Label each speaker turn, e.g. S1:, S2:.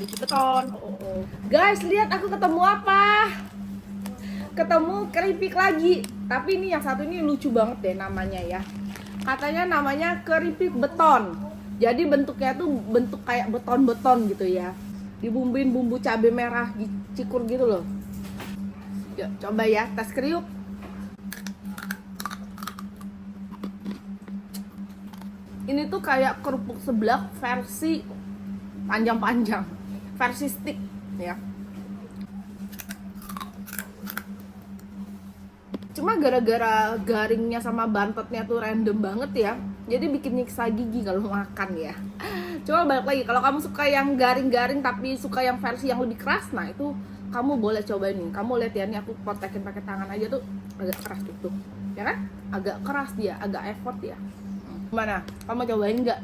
S1: keripik beton. Guys, lihat aku ketemu apa? Ketemu keripik lagi. Tapi ini yang satu ini lucu banget deh namanya ya. Katanya namanya keripik beton. Jadi bentuknya tuh bentuk kayak beton-beton gitu ya. Dibumbuin bumbu cabai merah cikur gitu loh. Yuk, coba ya, tes kriuk. Ini tuh kayak kerupuk seblak versi panjang-panjang, versi stick ya. Cuma gara-gara garingnya sama bantetnya tuh random banget ya, jadi bikin nyiksa gigi kalau makan ya. Coba balik lagi, kalau kamu suka yang garing-garing tapi suka yang versi yang lebih keras, nah itu kamu boleh coba ini. Kamu lihat ya, ini aku potekin pakai tangan aja tuh agak keras gitu, ya kan? Agak keras dia, agak effort ya. Gimana? Kamu cobain nggak?